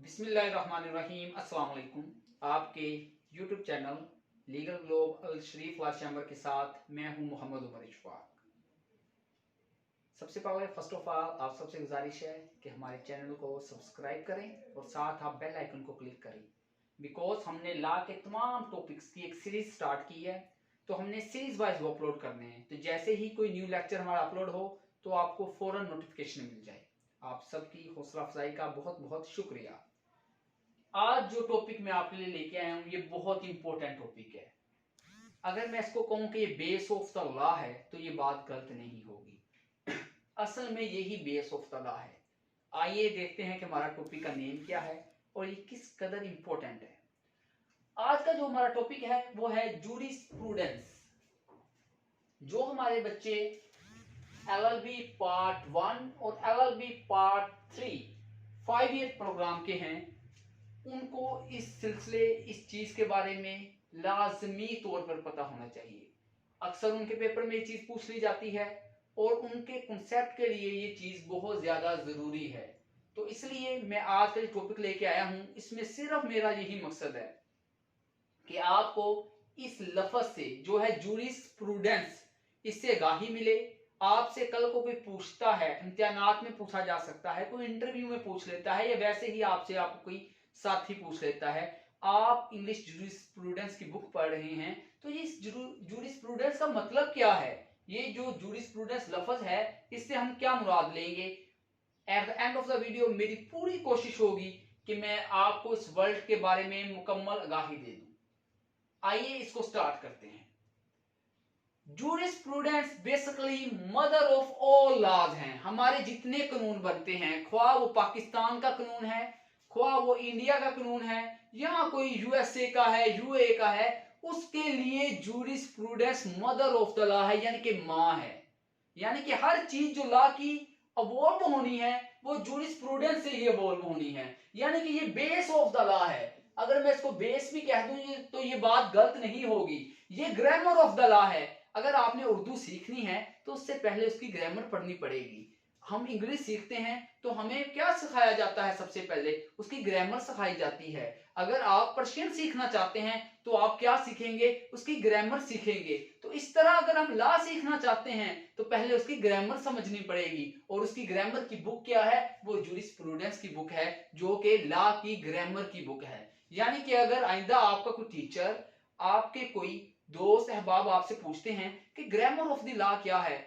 बिस्मिल्लाहिर्रहमानिर्रहीम। अस्सलाम वालेकुम। आपके YouTube चैनल लीगल ग्लोब अल शरीफ लॉ चैम्बर के साथ मैं हूं मोहम्मद उमर इशफाक। सबसे पहले फर्स्ट ऑफ ऑल आप सबसे गुजारिश है कि हमारे चैनल को सब्सक्राइब करें और साथ आप बेल आइकन को क्लिक करें, बिकॉज हमने लॉ के तमाम टॉपिक्स की एक सीरीज स्टार्ट की है, तो हमने सीरीज वाइज वो अपलोड करने हैं। तो जैसे ही कोई न्यू लेक्चर हमारा अपलोड हो तो आपको फौरन नोटिफिकेशन मिल जाए। आप सबकी हौसला अफजाई का बहुत बहुत शुक्रिया। आज जो टॉपिक मैं आपके लिए लेके आया हूँ ये बहुत इंपॉर्टेंट टॉपिक है। अगर मैं इसको कहूँ कि ये बेस ऑफ द लॉ है तो ये बात गलत नहीं होगी। असल में यही बेस ऑफ द लॉ है। आइए देखते हैं कि हमारा टॉपिक का नेम क्या है और ये किस कदर इंपॉर्टेंट है। आज का जो हमारा टॉपिक है वो है जूरिस्प्रूडेंस। जो हमारे बच्चे LLB पार्ट 1 और LLB पार्ट 3 5 ईयर प्रोग्राम के हैं, उनको इस सिलसिले इस चीज के बारे में लाजमी तौर पर पता होना चाहिए। अक्सर उनके पेपर में ये चीज पूछ ली जाती है और उनके कॉन्सेप्ट के लिए ये चीज बहुत ज्यादा जरूरी है। तो इसलिए मैं आज का जो टॉपिक लेके आया हूं इसमें सिर्फ मेरा यही मकसद है कि आपको इस लफ्ज से जो है जूरिस्प्रूडेंस, इससे आगाही मिले। आपसे कल को कोई पूछता है, इम्तिहानात में पूछा जा सकता है, कोई इंटरव्यू में पूछ लेता है, या वैसे ही आपसे आपको कोई साथी पूछ लेता है, आप इंग्लिश जूरिस्प्रूडेंस की बुक पढ़ रहे हैं तो ये जूरिस्प्रूडेंस का मतलब क्या है, ये जो जूरिस्प्रूडेंस लफ्ज है इससे हम क्या मुराद लेंगे। At the end of the video मेरी पूरी कोशिश होगी कि मैं आपको इस वर्ल्ड के बारे में मुकम्मल आगाही दे दूं। आइए इसको स्टार्ट करते हैं। Jurisprudence basically mother of all laws हैं। हमारे जितने कानून बनते हैं, ख्वाह वो पाकिस्तान का कानून है, ख्वाह वो इंडिया का कानून है, या कोई USA का है, UAE का है, उसके लिए jurisprudence mother of the law है, यानी कि मां है। यानी कि हर चीज जो लॉ की अवॉल्व होनी है वो जूरिस्प्रूडेंस से ही अवॉल्व होनी है, यानी कि ये बेस ऑफ द लॉ है। अगर मैं इसको बेस भी कह दूं तो ये बात गलत नहीं होगी। ये ग्रामर ऑफ द लॉ है। अगर आपने उर्दू सीखनी है तो उससे पहले उसकी ग्रामर पढ़नी पड़ेगी। हम इंग्लिश सीखते हैं तो हमें क्या सिखाया जाता है, सबसे पहले उसकी ग्रामर सिखाई जाती है। अगर आप पर्शियन सीखना चाहते हैं तो आप क्या सीखेंगे, उसकी ग्रामर सीखेंगे। तो इस तरह अगर हम लॉ सीखना चाहते हैं तो पहले उसकी ग्रामर समझनी पड़ेगी, और उसकी ग्रामर की बुक क्या है, वो जूरिस्प्रूडेंस की बुक है, जो कि लॉ की ग्रामर की बुक है। यानी कि अगर आइंदा आपका कोई टीचर, आपके कोई दोस्त अहबाब आपसे पूछते हैं कि ग्रामर ऑफ द लॉ क्या है,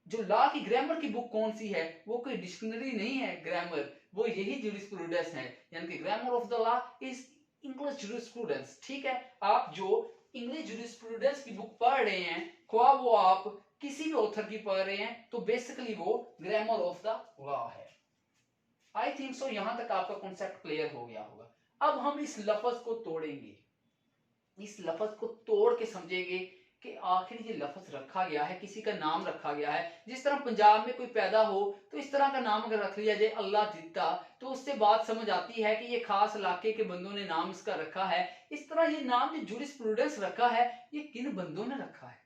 जो लॉ की ग्रामर की बुक कौन सी है, वो कोई डिक्शनरी नहीं है ग्रामर, वो यही जूरिस्प्रूडेंस है। यानी कि grammar of the law is English jurisprudence. ठीक है, आप जो इंग्लिश जूरिस्प्रूडेंस की बुक पढ़ रहे हैं, ख्वाह वो आप किसी भी ऑथर की पढ़ रहे हैं, तो बेसिकली वो ग्रामर ऑफ द लॉ है। आई थिंक सो यहां तक आपका कॉन्सेप्ट क्लियर हो गया होगा। अब हम इस लफ्ज को तोड़ेंगे, इस लफ्ज को तोड़ के समझेंगे कि आखिर ये लफ्ज रखा गया है, किसी का नाम रखा गया है। जिस तरह पंजाब में कोई पैदा हो तो इस तरह का नाम अगर रख लिया जाए अल्लाह दिता, तो उससे बात समझ आती है कि ये खास इलाके के बंदों ने नाम इसका रखा है। इस तरह ये नाम जो जूरिस्प्रूडेंस रखा है ये किन बंदों ने रखा है,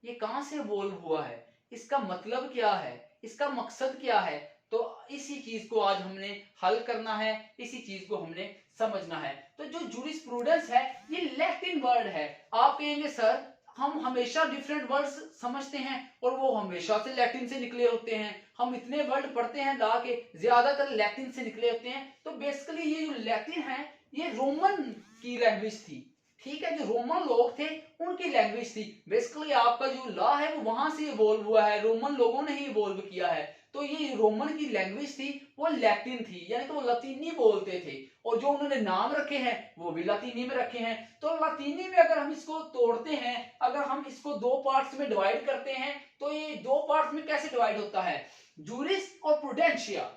ये कहां से इवॉल्व हुआ है, इसका मतलब क्या है, इसका मकसद क्या है। तो इसी चीज को आज हमने हल करना है, इसी चीज को हमने समझना है। तो जो जूरिस्प्रूडेंस है ये लैटिन वर्ड है। आप कहेंगे सर हम हमेशा डिफरेंट वर्ड्स समझते हैं और वो हमेशा से लैटिन से निकले होते हैं, हम इतने वर्ड पढ़ते हैं लॉ के, ज्यादातर लैटिन से निकले होते हैं। तो बेसिकली ये जो लैटिन है ये रोमन की लैंग्वेज थी। ठीक है, जो रोमन लोग थे उनकी लैंग्वेज थी। बेसिकली आपका जो लॉ है वो वहां से इवॉल्व हुआ है, रोमन लोगों ने ही इवॉल्व किया है। तो ये रोमन की लैंग्वेज थी, वो लैटिन थी, यानी कि वो लतीनी बोलते थे, और जो उन्होंने नाम रखे हैं वो भी लतीनी में रखे हैं। तो लतीनी में अगर हम इसको तोड़ते हैं, अगर हम इसको दो पार्ट्स में डिवाइड करते हैं, तो ये दो पार्ट्स में कैसे डिवाइड होता है, जूरिस और प्रूडेंशिया।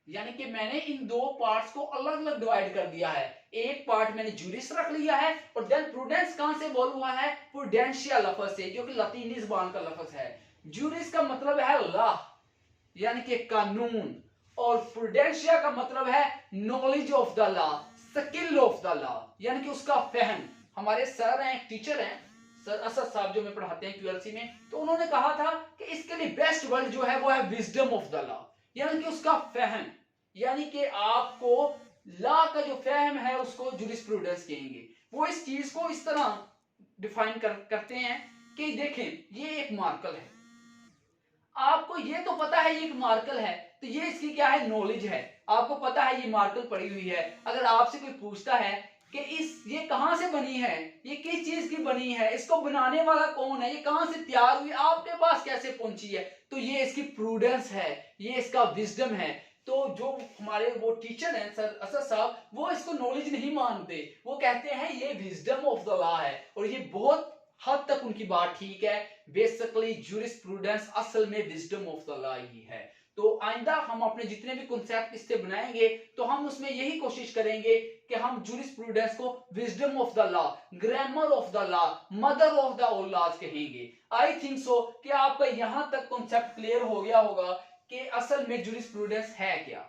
यानी कि मैंने इन दो पार्ट्स को अलग अलग डिवाइड कर दिया है। एक पार्ट मैंने जूरिस रख लिया है, और देन प्रूडेंस कहां से बोल हुआ है, प्रूडेंशिया लफ्ज से, जो कि लतीनी जुबान का लफ्ज है। जूरिस का मतलब है लॉ, यानी कि कानून, और प्रूडेंशिया का मतलब है knowledge of the law, skill of the law, यानी कि उसका फहम। हमारे सर हैं, टीचर हैं सर असद साहब, जो मैं पढ़ाते हैं QLC में, तो उन्होंने कहा था कि इसके लिए बेस्ट वर्ड जो है वो है विजडम ऑफ द लॉ, यानी कि उसका फहम। यानी कि आपको लॉ का जो फहम है उसको जुरिस्प्रूडेंस कहेंगे। वो इस चीज को इस तरह डिफाइन करते हैं कि देखें ये एक मार्कल है, आपको ये तो पता है ये एक मार्कल है, तो ये इसकी क्या है, नॉलेज है, आपको पता है ये मार्कल पड़ी हुई है। अगर आपसे कोई पूछता है कि ये कहां से बनी है, ये किस चीज की बनी है, इसको बनाने वाला कौन है, ये कहां से तैयार हुई, आपके पास कैसे पहुंची है, तो ये इसकी प्रूडेंस है, ये इसका विजडम है। तो जो हमारे वो टीचर हैं सर असद साहब, वो इसको नॉलेज नहीं मानते, वो कहते हैं ये विजडम ऑफ द लॉ है, और ये बहुत हद तक उनकी बात ठीक है। बेसिकली जूरिस्प्रूडेंस असल में विजडम ऑफ द लॉ ही है। तो आइंदा हम अपने जितने भी कॉन्सेप्ट इससे बनाएंगे तो हम उसमें यही कोशिश करेंगे कि हम जूरिस्प्रूडेंस को wisdom of the law, grammar of the law, mother of the all laws कहेंगे। आई थिंक सो कि आपका यहां तक कॉन्सेप्ट क्लियर हो गया होगा कि असल में जूरिस्प्रूडेंस है क्या।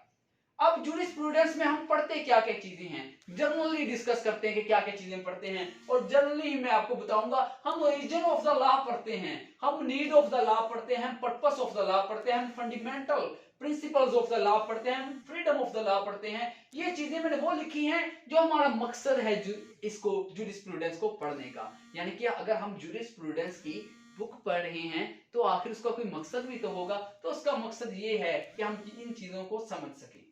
अब जूरिस्प्रूडेंस में हम पढ़ते क्या क्या चीजें हैं, जनरली डिस्कस करते हैं कि क्या क्या चीजें पढ़ते हैं, और जनरली मैं आपको बताऊंगा हम ओरिजिन ऑफ द लॉ पढ़ते हैं, हम नीड ऑफ द लॉ पढ़ते हैं, पर्पस ऑफ द लॉ पढ़ते हैं, हम fundamental principles of the law पढ़ते हैं, हम फ्रीडम ऑफ द लॉ पढ़ते हैं। ये चीजें मैंने वो लिखी हैं जो हमारा मकसद है इसको जूरिस्प्रूडेंस को पढ़ने का। यानी कि अगर हम जूरिस्प्रूडेंस की बुक पढ़ रहे हैं तो आखिर उसका कोई मकसद भी तो होगा, तो उसका मकसद ये है कि हम इन चीजों को समझ सकें।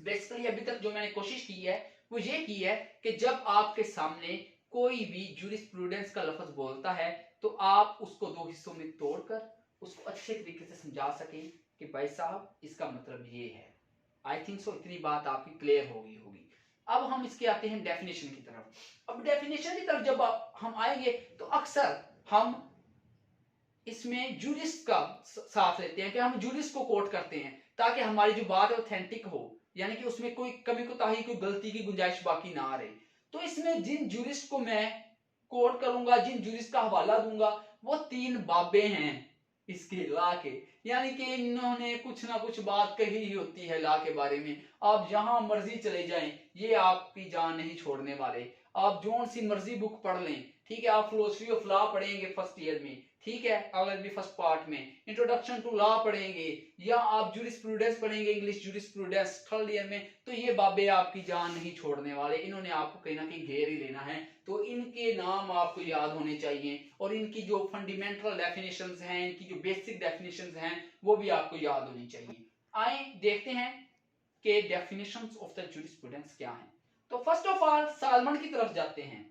बेसिकली अभी तक जो मैंने कोशिश की है वो ये की है कि जब आपके सामने कोई भी जूरिस्प्रूडेंस का लफ्ज बोलता है तो आप उसको दो हिस्सों में तोड़कर उसको अच्छे तरीके से समझा सकें कि भाई साहब इसका मतलब ये है। आई थिंक सो इतनी बात आपकी क्लियर होगी। अब हम इसके आते हैं डेफिनेशन की तरफ। अब डेफिनेशन की तरफ जब हम आएंगे तो अक्सर हम इसमें जूरिस्ट का साथ लेते हैं कि हम जूरिस्ट को कोट करते हैं ताकि हमारी जो बात है ऑथेंटिक हो, यानी कि उसमें कोई कमी कोताही, कोई गलती की गुंजाइश बाकी ना रहे। तो इसमें जिन जूरिस्ट को मैं कोट करूंगा, जिन जूरिस्ट का हवाला दूंगा, वो 3 बाबे हैं इसके लॉ के, यानी कि इन्होंने कुछ ना कुछ बात कही ही होती है लॉ के बारे में। आप जहां मर्जी चले जाएं, ये आपकी जान नहीं छोड़ने वाले। आप जोन सी मर्जी बुक पढ़ लें, ठीक है, आप फिलोसफी ऑफ लॉ पढ़ेंगे फर्स्ट ईयर में, ठीक है, अगर फर्स्ट पार्ट में इंट्रोडक्शन टू लॉ पढ़ेंगे, या आप जूरिस्प्रूडेंस पढ़ेंगे इंग्लिश जूरिस्प्रूडेंस थर्ड ईयर में, तो ये बाबे आपकी जान नहीं छोड़ने वाले, इन्होंने आपको कहीं ना कहीं घेर ही लेना है। तो इनके नाम आपको याद होने चाहिए, और इनकी जो फंडामेंटल डेफिनेशंस हैं, इनकी जो बेसिक डेफिनेशंस हैं, वो भी आपको याद होनी चाहिए। आए देखते हैं कि डेफिनेशंस ऑफ द जूरिस्प्रूडेंस क्या हैं। तो फर्स्ट ऑफ ऑल सालमन की तरफ जाते हैं।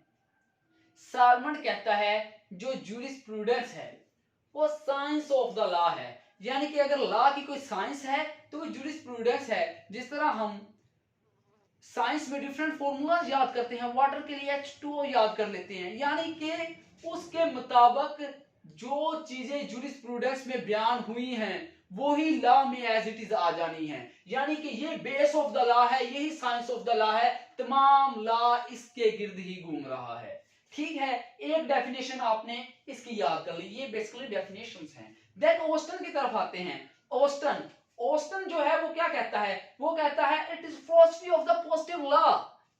सालमन कहता है जो जूरिस्प्रूडेंस है वो साइंस ऑफ द लॉ है, यानी कि अगर लॉ की कोई साइंस है तो वो जूरिस्प्रूडेंस है। जिस तरह हम साइंस में डिफरेंट फॉर्मूलाज याद करते हैं, वाटर के लिए H2O याद कर लेते हैं, यानी कि उसके मुताबिक जो चीजें जूरिस्प्रूडेंस में बयान हुई हैं वो ही लॉ में एज इट इज आ जानी है, यानी कि ये बेस ऑफ द लॉ है, यही साइंस ऑफ द लॉ है, तमाम लॉ इसके गिर्द ही घूम रहा है। ठीक है, एक डेफिनेशन आपने इसकी याद कर ली, ये बेसिकली डेफिनेशंस हैं। देन ऑस्टन की तरफ आते हैं। ऑस्टन जो है वो क्या कहता है, वो कहता है it is philosophy of the positive law,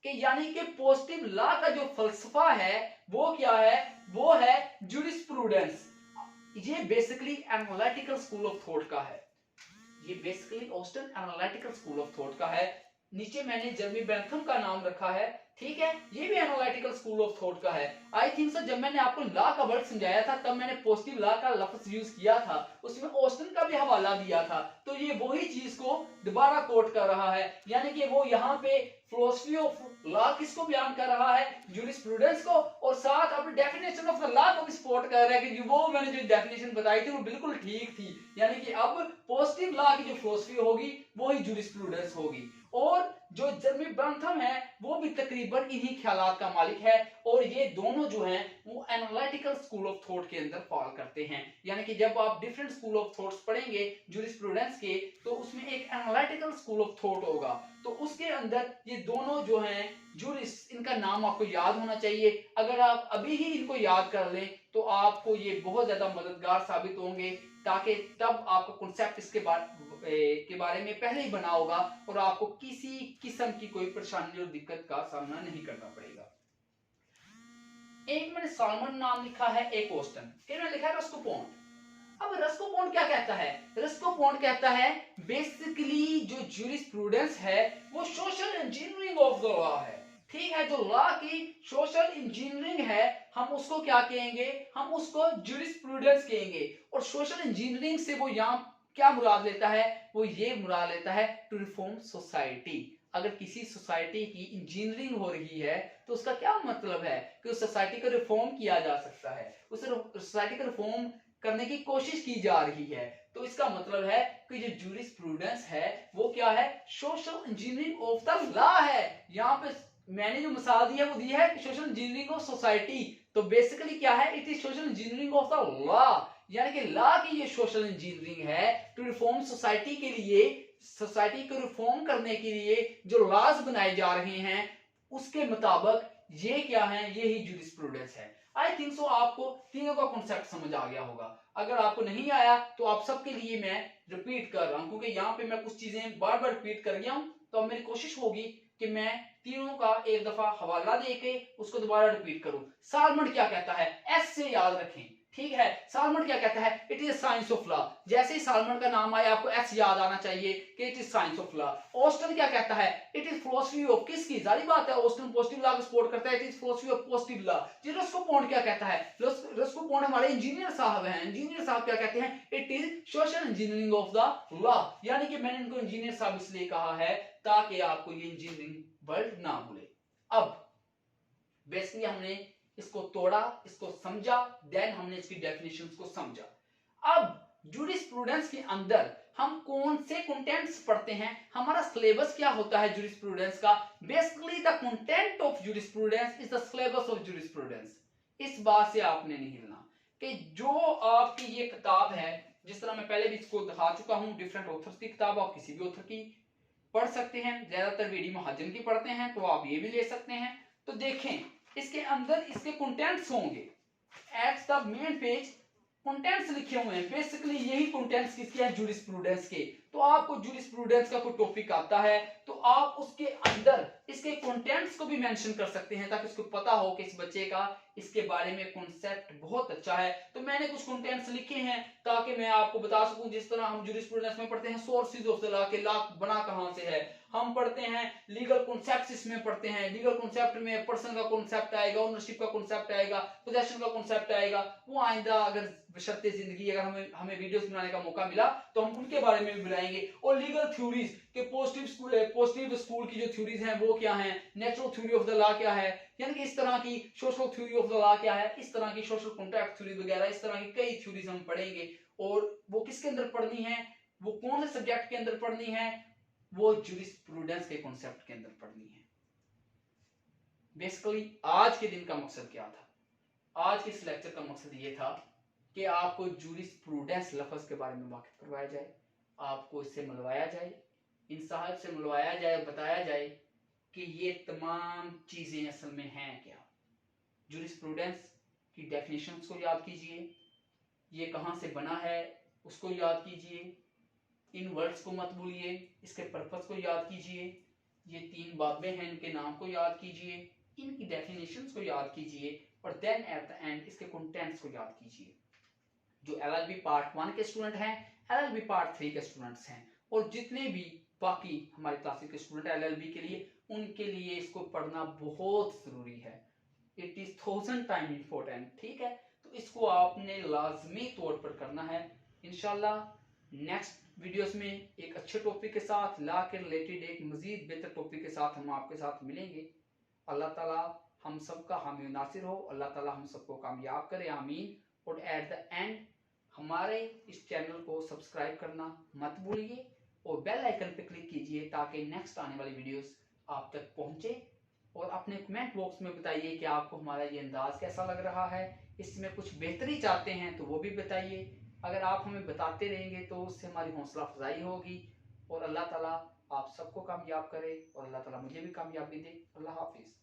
कि यानी कि पॉजिटिव लॉ का जो फलसफा है वो क्या है, वो है जूरिस्प्रूडेंस। ये basically analytical school of thought का है, ये basically Austin analytical school of thought का है। नीचे मैंने जर्मी बेंथम का नाम रखा है, ठीक है, ये भी एनालिटिकल स्कूल ऑफ थॉट का है। आई थिंक सर जब मैंने आपको लॉ का वर्ड समझाया था तब मैंने पॉजिटिव लॉ का लफ्ज यूज किया था, उसमें ऑस्टन का भी हवाला दिया था, तो ये वही चीज को दोबारा कोट कर रहा है, यानी कि वो यहाँ पे फिलॉसफी ऑफ लॉ किसको बयान कर रहा है, जूरिस्प्रूडेंस को, और साथ अपनी डेफिनेशन ऑफ द लॉ को भी सपोर्ट कर रहा है कि वो मैंने जो डेफिनेशन बताई थी वो बिल्कुल ठीक थी, यानी कि अब पॉजिटिव लॉ की जो फिलॉसफी होगी वही जूरिस्प्रूडेंस होगी। और जो जर्मी बेंथम है वो भी तकरीबन इन्हीं ख्यालात का मालिक है, और ये दोनों जो हैं वो एनालिटिकल स्कूल ऑफ थॉट के अंदर फॉल करते हैं, यानी कि जब आप डिफरेंट स्कूल ऑफ थॉट्स पढ़ेंगे जूरिस्प्रूडेंस के तो उसमें एक एनालिटिकल स्कूल ऑफ थॉट होगा, तो उसके अंदर ये दोनों जो हैं जूरिस, इनका नाम आपको याद होना चाहिए। अगर आप अभी ही इनको याद कर लें तो आपको ये बहुत ज्यादा मददगार साबित होंगे, ताकि तब आपका कॉन्सेप्ट इसके बारे में पहले ही बना होगा और आपको किसी किस्म की कोई परेशानी और दिक्कत का सामना नहीं करना पड़ेगा। एक मैंने सालमन नाम लिखा है, एक ऑस्टन, फिर मैंने लिखा है रस्को पॉन्ट। अब रस्को पॉन्ट क्या कहता है? रस्को पॉन्ट कहता है बेसिकली जो ज्यूरिस्प्रूडेंस है वो social engineering of the law है। ठीक है, जो लॉ की सोशल इंजीनियरिंग है हम उसको क्या कहेंगे? हम उसको ज्यूरिस्प्रूडेंस कहेंगे। और सोशल इंजीनियरिंग से वो यहाँ क्या मुराद लेता है? वो ये मुराद लेता है टू रिफॉर्म सोसाइटी। अगर किसी सोसाइटी की इंजीनियरिंग हो रही है तो उसका क्या मतलब है कि उस सोसाइटी को रिफॉर्म किया जा सकता है, उस सोसाइटी को रिफॉर्म करने की कोशिश की जा रही है। तो इसका मतलब है कि जो ज्यूरिस्प्रूडेंस है वो क्या है? Social engineering of the law है। यहाँ पे मैंने जो मिसाल दी है वो दी है सोशल इंजीनियरिंग ऑफ सोसाइटी। तो बेसिकली क्या है? It is social engineering of the law, यानी कि लॉ की ये सोशल इंजीनियरिंग है टू रिफॉर्म सोसाइटी के लिए। सोसाइटी को रिफॉर्म करने के लिए जो लॉज बनाए जा रहे हैं उसके मुताबिक ये क्या है? ये ही ज्यूरिस्प्रूडेंस है। आई थिंक सो आपको तीनों का कॉन्सेप्ट समझ आ गया होगा। अगर आपको नहीं आया तो आप सबके लिए मैं रिपीट कर रहा हूं, क्योंकि यहाँ पे मैं कुछ चीजें बार बार रिपीट कर गया हूं। तो अब मेरी कोशिश होगी कि मैं तीनों का एक दफा हवाला देके उसको दोबारा रिपीट करूं। सालमन क्या कहता है? एस से याद रखें, ठीक है। सालमन क्या कहता है? It is science of law. जैसे ही सालमन का नाम आया आपको एस याद आना चाहिए कि it is science of law. Austin क्या कहता है? इट इज फिलॉसफी ऑफ किसकी? जारी बात है ऑस्टन पॉजिटिव लॉ को सपोर्ट करता है। It is philosophy of positive law. जी रस्को पॉन्ट क्या कहता है? रस्को पॉन्ट हमारे इंजीनियर साहब हैं। इंजीनियर साहब क्या कहते हैं? It is social engineering of the law. यानी कि मैंने इनको इंजीनियर साहब इसलिए कहा है ताकि आपको ये इंजीनियरिंग वर्ड ना भूले। अब बेसिकली हमने इसको तोड़ा, इसको समझा, देन हमने इसकी डेफिनेशंस को समझा। अब ज्यूरिस्प्रूडेंस के अंदर हम कौन से कंटेंट्स पढ़ते हैं? हमारा सिलेबस क्या होता है ज्यूरिस्प्रूडेंस का? Basically the content of jurisprudence is the syllabus of jurisprudence. इस बात से आपने नहीं हिलना कि जो आपकी ये किताब है, जिस तरह मैं पहले भी इसको दिखा चुका हूं, डिफरेंट ऑथर्स की किताब, आप किसी भी ऑथर की पढ़ सकते हैं। ज्यादातर वीडी महाजन की पढ़ते हैं तो आप ये भी ले सकते हैं। तो देखें इसके अंदर इसके कंटेंट्स होंगे। At the main page contents लिखे हुए हैं। बेसिकली यही कंटेंट्स किसके हैं? ज्यूरिस्प्रूडेंस के। तो आपको ज्यूरिस्प्रूडेंस का कोई टॉपिक आता है तो आप उसके अंदर इसके कंटेंट्स को भी मेंशन कर सकते हैं ताकि उसको पता हो कि इस बच्चे का इसके बारे में कॉन्सेप्ट बहुत अच्छा है। तो मैंने कुछ कंटेंट्स लिखे हैं ताकि मैं आपको बता सकूं। जिस तरह हम ज्यूरिस्प्रूडेंस में पढ़ते हैं सोर्सेज ऑफ द लॉ, के लॉ बना कहां से है। हम पढ़ते हैं लीगल कॉन्सेप्ट्स, इसमें पढ़ते हैं लीगल कॉन्सेप्ट में पर्सन का कॉन्सेप्ट आएगा, ओनरशिप का कॉन्सेप्ट आएगा, पोजेशन का कॉन्सेप्ट आएगा। वो आइंदा अगर बशर्ते जिंदगी अगर हमें वीडियोस बनाने का मौका मिला तो हम उनके बारे में भी बनाएंगे। और लीगल थ्योरीज के पॉजिटिव स्कूल की जो थ्योरीज हैं वो क्या है, natural theory of the law क्या है, यानी कि इस तरह की social theory of the law क्या है, इस तरह की सोशल कॉन्ट्रैक्ट थ्योरी वगैरह, इस तरह की कई थ्योरीज हम पढ़ेंगे। और वो किसके अंदर पढ़नी है? वो कौन से सब्जेक्ट के अंदर पढ़नी है? वो ज्यूरिस्प्रूडेंस के कॉन्सेप्ट के अंदर पढ़नी है। बेसिकली आज के दिन का मकसद क्या था? आज के इस लेक्चर का मकसद ये था कि आपको ज्यूरिस्प्रूडेंस लफ्ज के बारे में वाकिफ करवाया जाए, आपको इससे मिलवाया जाए, इन साहब से मिलवाया जाए, बताया जाए कि ये तमाम चीजें असल में हैं क्या। ज्यूरिस्प्रूडेंस की डेफिनेशंस को याद कीजिए, ये कहां से बना है उसको याद कीजिए, इन वर्ड्स को मत भूलिए, इसके पर्पस को याद कीजिए, ये तीन बाबें हैं इनके नाम को याद कीजिए, इनकी डेफिनेशंस को याद कीजिए और देन एट द एंड इसके कंटेंट्स को याद कीजिए। जो एलएलबी पार्ट 1 के स्टूडेंट हैं, एलएलबी पार्ट 3 के स्टूडेंट्स हैं और जितने भी बाकी हमारे क्लासेस के स्टूडेंट एलएलबी के लिए, उनके लिए इसको पढ़ना बहुत जरूरी है। इट इज 1000 टाइम इंपॉर्टेंट, ठीक है। तो इसको आपने लाजमी तौर पर करना है। इंशाल्लाह नेक्स्ट वीडियोस में एक अच्छे टॉपिक के साथ, लॉ के रिलेटेड एक मजीद बेहतर टॉपिक के साथ हम आपके साथ मिलेंगे। अल्लाह ताला हम सबका हामी नासिर हो, अल्लाह ताला हम सबको कामयाब करे, आमीन। और एट द एंड हमारे इस चैनल को सब्सक्राइब करना मत भूलिए और बेल आइकन पर क्लिक कीजिए ताकि नेक्स्ट आने वाली वीडियोस आप तक पहुंचे। और अपने कमेंट बॉक्स में बताइए कि आपको हमारा ये अंदाज कैसा लग रहा है, इसमें कुछ बेहतरी चाहते हैं तो वो भी बताइए। अगर आप हमें बताते रहेंगे तो उससे हमारी हौसला अफजाई होगी। और अल्लाह ताला आप सबको कामयाब करे और अल्लाह ताला मुझे भी कामयाबी दे। अल्लाह हाफिज।